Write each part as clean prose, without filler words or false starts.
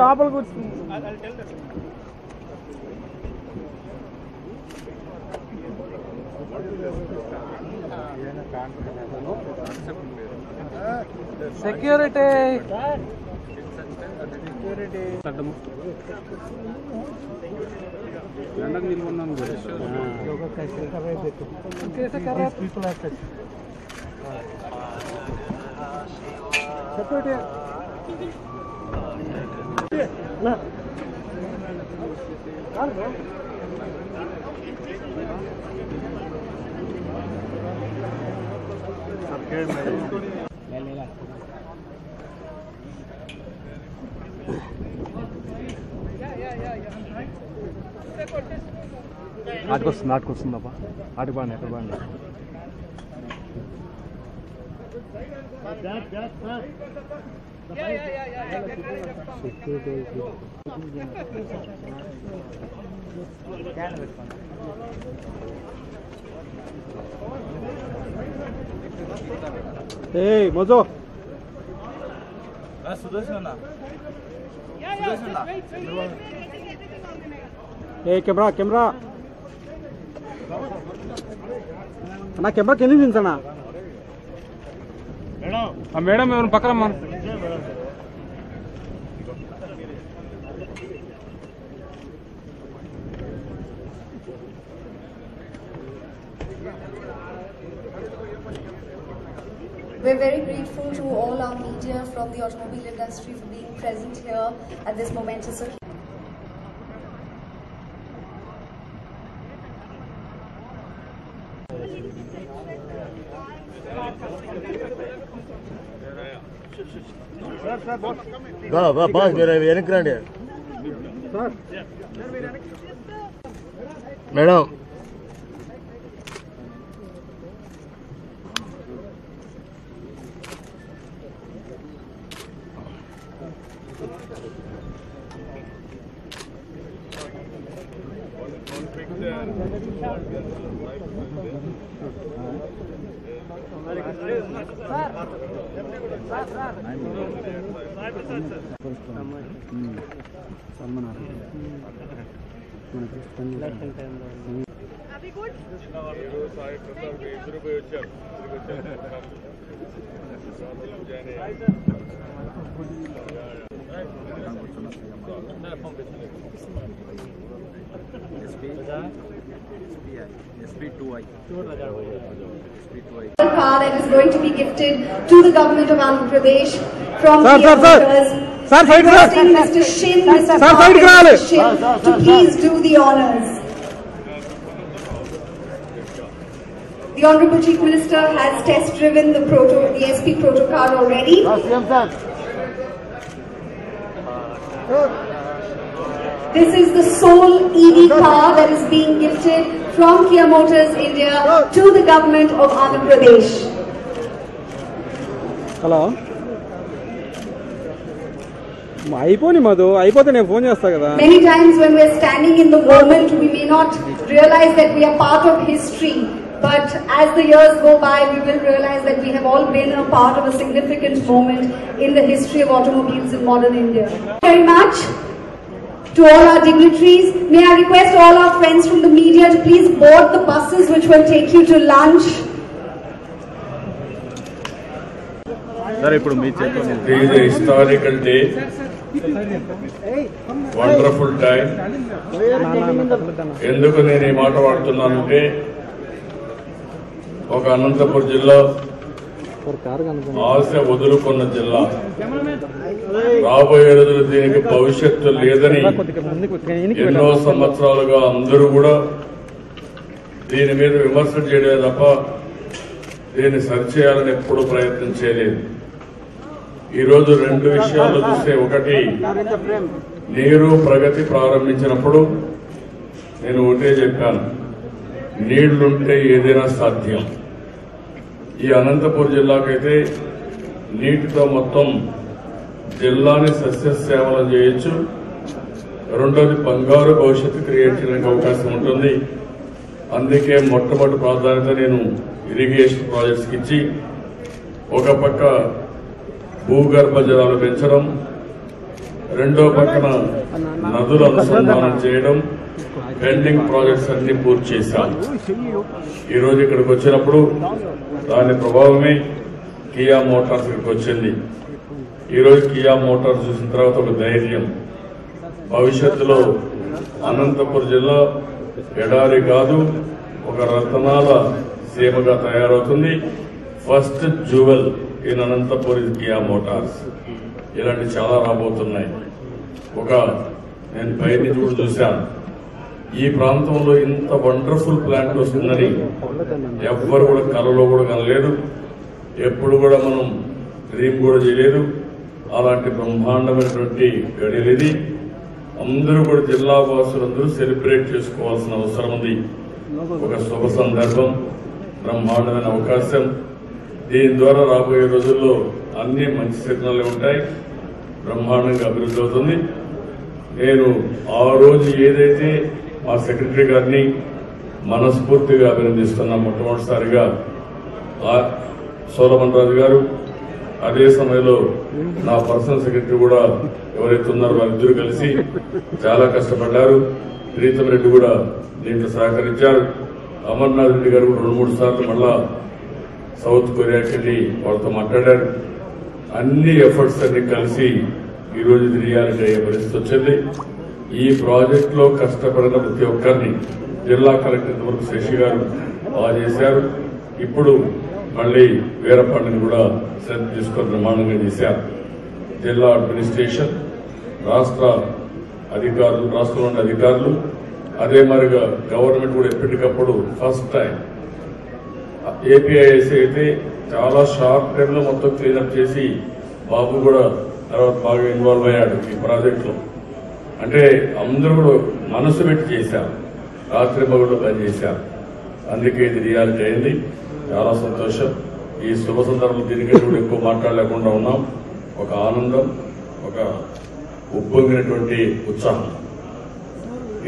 లోపల కూర్చుంది. సెక్యూరిటీ ఎండకు నిల్కొన్నాను ఆటకొస్తుందబ్బా ఆటకు బాగుంది ఎక్కడ బాగుంది ఏ మజో ఏ కెమెరా కెమెరా అన్నా కెమెరా కింద దించనా మేడం ఎవరు పక్కన We're very grateful to all our media from the automobile industry for being present here at this momentous occasion. boss, వెనక్కి రండి madam. The car that is going to be gifted to the government of Andhra Pradesh from Kia Motors. Requesting Mr. Shin, Mr. Shin to please do the honours. The Honourable Chief Minister has test driven the SP Proto car already. This is the sole EV car that is being gifted from Kia Motors India to the government of Andhra Pradesh. Hello అయిపోయి మధు అయిపోతే నేను phone చేస్తా కదా. Many times when we are standing in the moment, we may not realize that we are part of history. But as the years go by, we will realize that we have all been a part of a significant moment in the history of automobiles in modern India. Thank you very much to all our dignitaries. May I request all our friends from the media to please board the buses which will take you to lunch. It is a historical day, wonderful time. ఎందుకు నేను ఈ మాట వాడుతున్నానంటే ఒక అనంతపురం జిల్లా ఆశ వదులుకున్న జిల్లా, రాబోయే రోజులు దీనికి భవిష్యత్తు లేదని ఎన్నో సంవత్సరాలుగా అందరూ కూడా దీని మీద విమర్శలు చేయడమే తప్ప దీన్ని సరిచేయాలని ఎప్పుడూ ప్రయత్నం చేయలేదు. ఈరోజు రెండు విషయాలు చూస్తే, ఒకటి నీరు ప్రగతి ప్రారంభించినప్పుడు నేను ఒకటే చెప్పాను, నీళ్లుంటే ఏదైనా సాధ్యం. ఈ అనంతపురం జిల్లాకైతే నీటితో మొత్తం జిల్లాని సస్యశ్యామలం చేయొచ్చు. రెండోది బంగారు భవిష్యత్తు క్రియేట్ చేయడానికి అవకాశం ఉంటుంది. అందుకే మొట్టమొదటి ప్రాధాన్యత నేను ఇరిగేషన్ ప్రాజెక్ట్స్ ఇచ్చి, ఒక పక్క భూగర్భ జలాలు పెంచడం, రెండో పక్కన నదుల అనుసంధానం చేయడం, పెండింగ్ ప్రాజెక్ట్స్ అన్ని పూర్తి చేశాం. ఈ రోజు ఇక్కడికి వచ్చినప్పుడు దాని ప్రభావమే కియా మోటార్స్ ఇక్కడికి వచ్చింది. ఈ రోజు కియా మోటార్స్ చూసిన తర్వాత ఒక ధైర్యం, భవిష్యత్తులో అనంతపురం జిల్లా ఎడారి కాదు ఒక రతనాల సీమగా తయారవుతుంది. First jewel in Anantapur Kia Motors. ఇలాంటి చాలా రాబోతున్నాయి. నేను పైనుంచి కూడా చూశాను, ఈ ప్రాంతంలో ఇంత వండర్ఫుల్ ప్లాంట్ వస్తుందని ఎవ్వరు కూడా కలలో కూడా కనలేదు, ఎప్పుడు కూడా మనం డ్రీమ్ కూడా చేయలేదు. అలాంటి బ్రహ్మాండమైనటువంటి గడియలిది. అందరూ కూడా జిల్లా వాసులందరూ సెలబ్రేట్ చేసుకోవాల్సిన అవసరం ఉంది. ఒక శుభ సందర్భం, బ్రహ్మాండమైన అవకాశం. దీని ద్వారా రాబోయే రోజుల్లో అన్ని మంచి సిగ్నల్ ఉంటాయి, బ్రహ్మాండంగా అభివృద్ధి అవుతుంది. నేను ఆ రోజు ఏదైతే మా సెక్రటరీ గారిని మనస్ఫూర్తిగా అభినందిస్తున్నా, మొట్టమొదటిసారిగా సోలమన్ రాజు గారు, అదే సమయంలో నా పర్సనల్ సెక్రటరీ కూడా ఎవరైతే ఉన్నారో వారిద్దరూ కలిసి చాలా కష్టపడ్డారు. ప్రీతం రెడ్డి కూడా దీంట్లో సహకరించారు. అమర్నాథ్ రెడ్డి గారు కూడా 2-3 సార్లు మళ్ళా సౌత్ కొరియాకి వెళ్లి వాళ్ళతో మాట్లాడారు. అన్ని ఎఫర్ట్స్ అన్ని కలిసి ఈ రోజు ఇది రియాలిటీ అయ్యే పరిస్థితి వచ్చింది. ఈ ప్రాజెక్ట్ లో కష్టపడిన ప్రతి ఒక్కరిని జిల్లా కలెక్టర్ ఇంతవరకు శశి గారు బాగా చేశారు. ఇప్పుడు మళ్లీ వీరపాండిని కూడా శ్రద్ధ తీసుకొని బ్రహ్మాండంగా చేశారు. జిల్లా అడ్మినిస్ట్రేషన్, రాష్ట్ర అధికారులు, రాష్ట్రంలోని అధికారులు, అదే మరిగా గవర్నమెంట్ కూడా ఎప్పటికప్పుడు ఫస్ట్ టైం ఏపీఐఎస్ అయితే చాలా షార్ట్ టైమ్ లో మొత్తం క్లీనప్ చేసి బాబు కూడా తర్వాత బాగా ఇన్వాల్వ్ అయ్యాడు ఈ ప్రాజెక్ట్ లో. అంటే అందరూ కూడా మనసు పెట్టి చేశారు, రాత్రి మగుళ్ళు పనిచేశారు. అందుకే ఇది రియాలిటీ అయింది. చాలా సంతోషం. ఈ శుభ సందర్భంలో దీనికంటే కూడా ఎక్కువ మాట్లాడలేకుండా ఉన్నాం. ఒక ఆనందం, ఒక ఉప్పొంగినటువంటి ఉత్సాహం.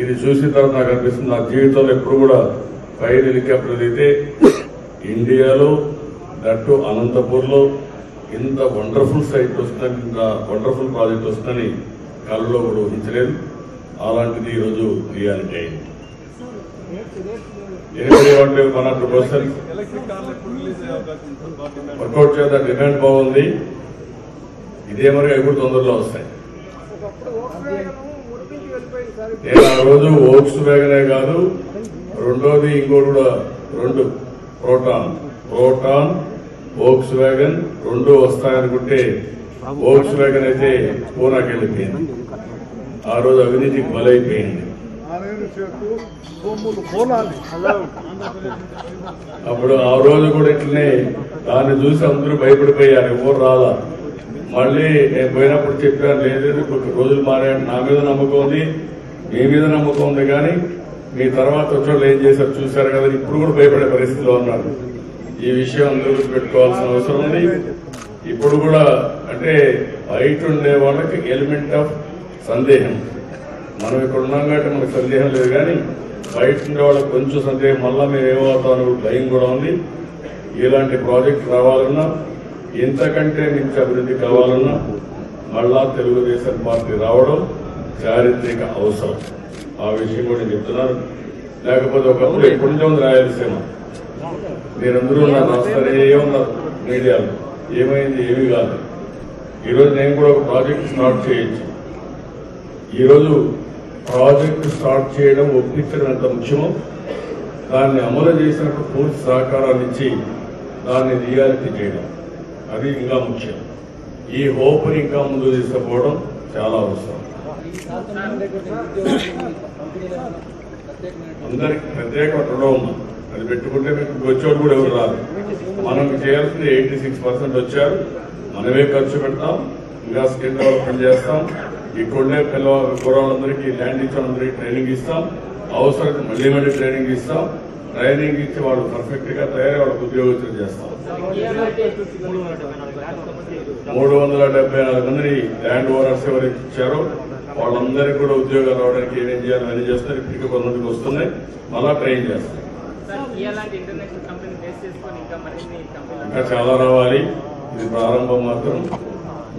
ఇది చూసిన తర్వాత నాకు అనిపిస్తుంది, నా జీవితంలో ఎప్పుడు కూడా ఫైర్ హెలికాప్టర్ అయితే ఇండియాలో, దట్టు అనంతపూర్లో ఇంత వండర్ఫుల్ సైట్ వస్తుందని, ఇంత వండర్ఫుల్ ప్రాజెక్ట్ వస్తుందని కళ్ళలో కూడా ఊహించలేదు. అలాంటిది ఈరోజు రియాలిటీ అయింది. వర్కౌట్ చేద్దాం, డిమాండ్ బాగుంది. ఇదే మరి అవి కూడా తొందరలో వస్తాయి. నేను ఆ రోజు వోక్స్ వ్యాగనే కాదు, రెండోది ఇంకోటి కూడా 2 ప్రోటాన్ వోక్స్ వ్యాగన్ 2 వస్తాయనుకుంటే వోక్స్ వ్యాగన్ అయితే పూనాకి వెళ్ళిపోయింది. ఆ రోజు అవినీతికి బలైపోయింది. అప్పుడు ఆ రోజు కూడా ఇట్లనే దాన్ని చూసి అందరూ భయపడిపోయారు, ఎవరు రాలా. మళ్ళీ నేను పోయినప్పుడు చెప్పాను, లేదు రోజులు మారాయంటే నా మీద నమ్మకం ఉంది, మీ మీద నమ్మకం ఉంది, కానీ మీ తర్వాత వచ్చేవాళ్ళు ఏం చేశారు చూశారు కదా. ఇప్పుడు కూడా భయపడే పరిస్థితిలో ఉన్నారు. ఈ విషయం అందరూ పెట్టుకోవాల్సిన అవసరం ఉంది. ఇప్పుడు కూడా అంటే బయట ఉండే వాళ్ళకి ఎలిమెంట్ ఆఫ్ సందేహం. మనం ఇక్కడ ఉన్నాం కాబట్టి మనకు సందేహం లేదు, కానీ బయట ఉండే వాళ్ళకి కొంచెం సందేహం, మళ్ళా మేము ఏమవుతామని భయం కూడా ఉంది. ఇలాంటి ప్రాజెక్ట్ రావాలన్నా, ఇంతకంటే మించి అభివృద్ధి కావాలన్నా మళ్ళా తెలుగుదేశం పార్టీ రావడం చారిత్రక అవసరం. ఆ విషయం కూడా చెప్తున్నారు. లేకపోతే ఒకప్పుడు ఎప్పటి నుంచో ఉంది రాయలసీమ. మీరందరూ నాకు రాస్తారే ఉన్నారు మీడియాలో, ఏమైంది ఏమీ కాదు. ఈరోజు నేను కూడా ఒక ప్రాజెక్ట్ స్టార్ట్ చేయొచ్చు. ఈరోజు ప్రాజెక్టు స్టార్ట్ చేయడం, ఒప్పించడం ఎంత ముఖ్యమో దాన్ని అమలు చేసినప్పుడు పూర్తి సహకారాన్ని ఇచ్చి దాన్ని రియాలిటీ చేయడం అది ఇంకా ముఖ్యం. ఈ హోప్ని ఇంకా ముందు తీసుకుపోవడం చాలా అవసరం. అందరికి ప్రత్యేక రుణం అది పెట్టుకుంటే మీకు వచ్చేవాడు కూడా ఎవరు రాదు. మనం చేయాల్సింది 86% వచ్చారు. మనమే ఖర్చు పెడతాం, ఇంకా స్కిల్ డెవలప్మెంట్ చేస్తాం. ఇక్కడే కుర్రాళ్ళందరికీ, ల్యాండ్ ఇచ్చిన అందరికీ ట్రైనింగ్ ఇస్తాం. అవసరం మళ్ళీ మళ్ళీ ట్రైనింగ్ ఇస్తాం. ట్రైనింగ్ ఇచ్చి వాళ్ళు పర్ఫెక్ట్ గా తయారై వాళ్ళకి ఉద్యోగస్తులు చేస్తాం. 374 మంది ల్యాండ్ ఓనర్స్ ఎవరైతే ఇచ్చారో వాళ్ళందరికీ కూడా ఉద్యోగాలు రావడానికి ఏమేం చేయాలో అన్ని చేస్తారు. ఇప్పటికీ కొంతమందికి వస్తున్నాయి, మళ్ళా ట్రైన్ చేస్తారు. ఇంకా చాలా రావాలి. ఇది ప్రారంభం మాత్రం.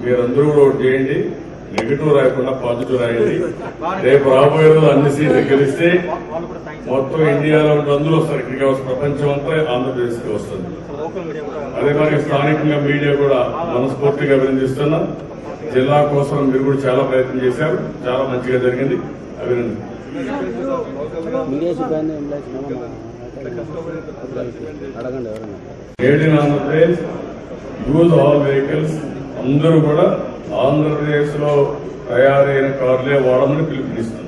మీరందరూ కూడా ఒకటి చేయండి, నెగిటివ్ రాయకుండా పాజిటివ్ రాయండి. రేపు రాబోయే రోజు అన్ని సీట్లు గెలిస్తే మొత్తం ఇండియాలో ఉంటే అందరూ వస్తారు. ఇక్కడికి వస్తారు, ప్రపంచం అంతా ఆంధ్రప్రదేశ్కి వస్తుంది. అదే మరి స్థానికంగా మీడియా కూడా మనస్ఫూర్తిగా అభినందిస్తున్నా. జిల్లా కోసం మీరు కూడా చాలా ప్రయత్నం చేశారు, చాలా మంచిగా జరిగింది. అభినందన. Made in Andhra Pradesh, use all vehicles. అందరూ కూడా ఆంధ్రప్రదేశ్ లో తయారైన కార్లే వాడమని పిలుపునిస్తుంది.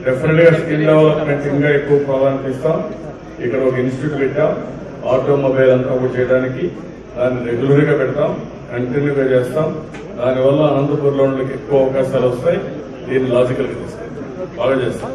డెఫినెట్ గా స్కిల్ డెవలప్మెంట్ ఇంకా ఎక్కువ ప్రాధాన్యత ఇస్తాం. ఇక్కడ ఒక ఇన్స్టిట్యూట్ పెట్టాం ఆటోమొబైల్ అంతా కూడా చేయడానికి. దాన్ని రెగ్యులర్ గా పెడతాం, కంటిన్యూగా చేస్తాం. దానివల్ల అనంతపురంలో వాళ్ళకి ఎక్కువ అవకాశాలు వస్తాయి. దీన్ని లాజికల్ గా తీసుకెళ్తాం, బాగా చేస్తాం.